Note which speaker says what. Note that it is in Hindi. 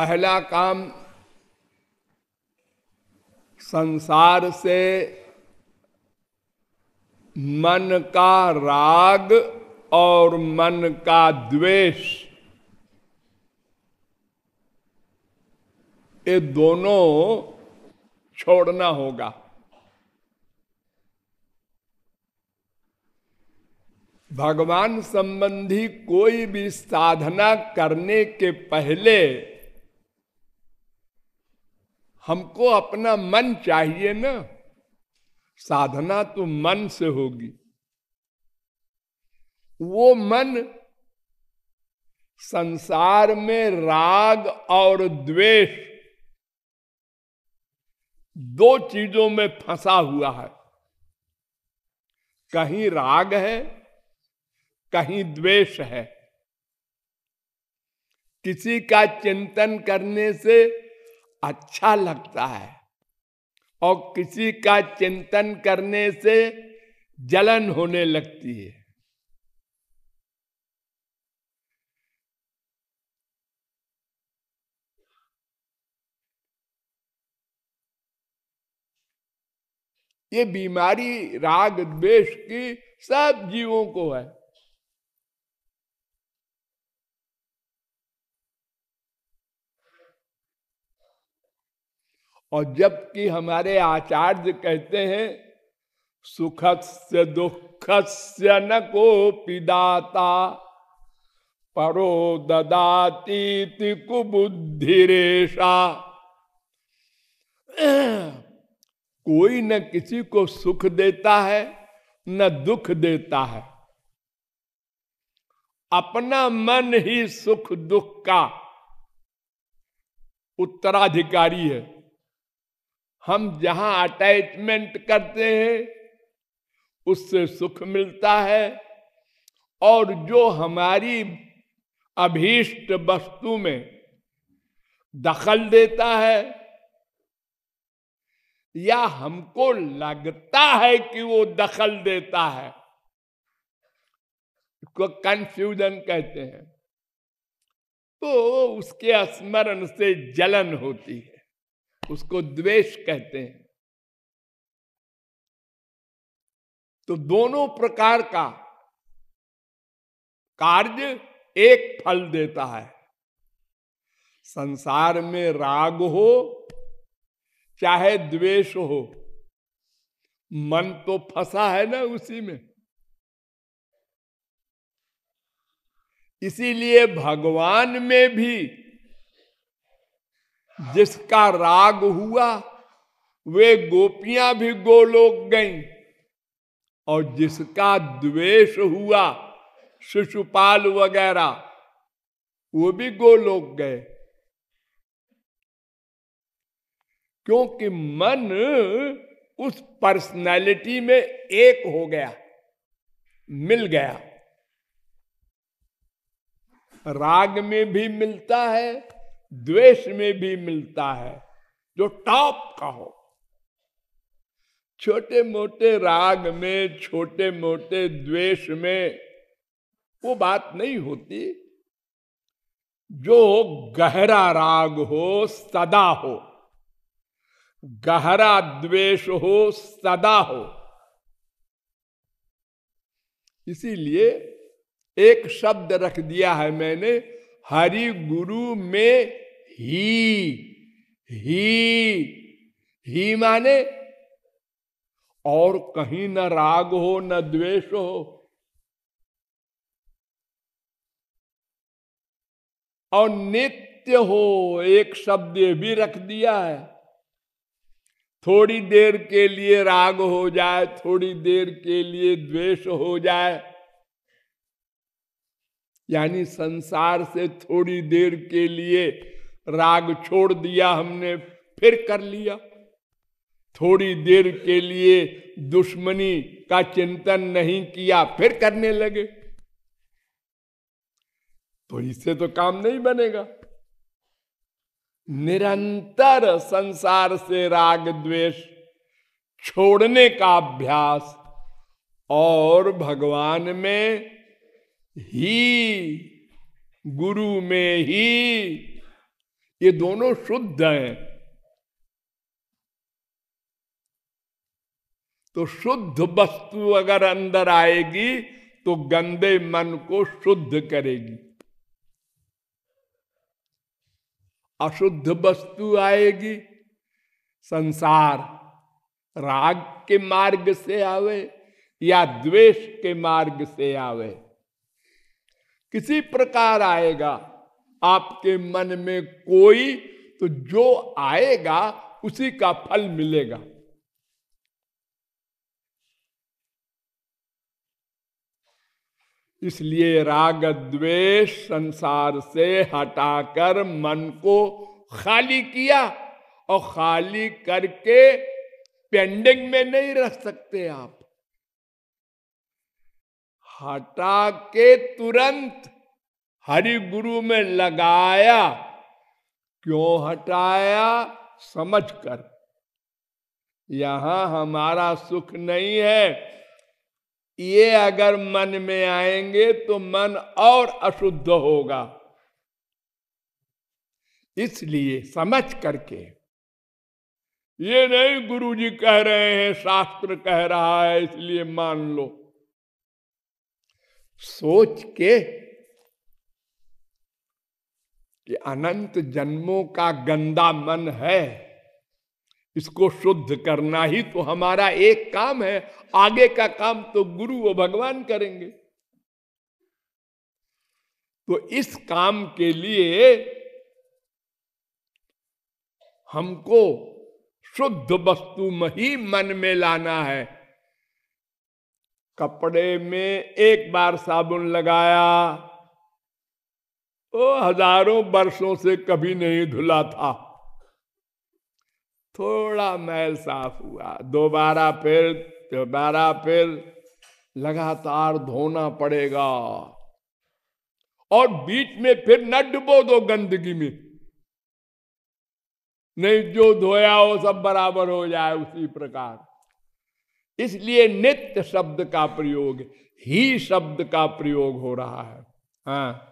Speaker 1: पहला काम संसार से मन का राग और मन का द्वेष, ये दोनों छोड़ना होगा। भगवान संबंधी कोई भी साधना करने के पहले हमको अपना मन चाहिए ना। साधना तो मन से होगी। वो मन संसार में राग और द्वेष दो चीजों में फंसा हुआ है। कहीं राग है, कहीं द्वेष है। किसी का चिंतन करने से अच्छा लगता है और किसी का चिंतन करने से जलन होने लगती है। ये बीमारी राग द्वेष की सब जीवों को है। और जबकि हमारे आचार्य कहते हैं सुखस्य दुखस्य न कोपि दाता परो ददातीति कुबुद्धिरेषा। कोई न किसी को सुख देता है न दुख देता है। अपना मन ही सुख दुख का उत्तराधिकारी है। हम जहां अटैचमेंट करते हैं उससे सुख मिलता है, और जो हमारी अभीष्ट वस्तु में दखल देता है या हमको लगता है कि वो दखल देता है, उसको कंफ्यूजन कहते हैं, तो उसके स्मरण से जलन होती है, उसको द्वेष कहते हैं। तो दोनों प्रकार का कार्य एक फल देता है। संसार में राग हो चाहे द्वेष हो, मन तो फंसा है ना उसी में। इसीलिए भगवान में भी जिसका राग हुआ वे गोपियां भी गोलोक गईं, और जिसका द्वेष हुआ शिशुपाल वगैरह वो भी गोलोक गए। क्योंकि मन उस पर्सनैलिटी में एक हो गया, मिल गया। राग में भी मिलता है, द्वेष में भी मिलता है, जो टॉप का हो। छोटे मोटे राग में, छोटे मोटे द्वेष में वो बात नहीं होती। जो गहरा राग हो सदा हो, गहरा द्वेष हो सदा हो। इसीलिए एक शब्द रख दिया है मैंने, हरि गुरु में ही माने और कहीं न राग हो न द्वेष हो। और नित्य हो, एक शब्द ये भी रख दिया है। थोड़ी देर के लिए राग हो जाए, थोड़ी देर के लिए द्वेष हो जाए, यानी संसार से थोड़ी देर के लिए राग छोड़ दिया हमने, फिर कर लिया। थोड़ी देर के लिए दुश्मनी का चिंतन नहीं किया, फिर करने लगे, तो इससे तो काम नहीं बनेगा। निरंतर संसार से राग द्वेष छोड़ने का अभ्यास और भगवान में ही, गुरु में ही, ये दोनों शुद्ध हैं। तो शुद्ध वस्तु अगर अंदर आएगी तो गंदे मन को शुद्ध करेगी। अशुद्ध वस्तु आएगी, संसार राग के मार्ग से आवे या द्वेष के मार्ग से आवे, किसी प्रकार आएगा आपके मन में कोई, तो जो आएगा उसी का फल मिलेगा। इसलिए राग द्वेष संसार से हटाकर मन को खाली किया, और खाली करके पेंडिंग में नहीं रख सकते आप। हटा के तुरंत हरि गुरु में लगाया। क्यों हटाया? समझकर यहां हमारा सुख नहीं है, ये अगर मन में आएंगे तो मन और अशुद्ध होगा। इसलिए समझ करके, ये नहीं गुरुजी कह रहे हैं, शास्त्र कह रहा है इसलिए मान लो। सोच के कि अनंत जन्मों का गंदा मन है, इसको शुद्ध करना ही तो हमारा एक काम है। आगे का काम तो गुरु व भगवान करेंगे। तो इस काम के लिए हमको शुद्ध वस्तु में ही मन में लाना है। कपड़े में एक बार साबुन लगाया, वो हजारों वर्षों से कभी नहीं धुला था, थोड़ा मैल साफ हुआ, दोबारा फिर लगातार धोना पड़ेगा। और बीच में फिर न डुबो दो गंदगी में, नहीं जो धोया हो सब बराबर हो जाए उसी प्रकार। इसलिए नित्य शब्द का प्रयोग, ही शब्द का प्रयोग हो रहा है। हाँ,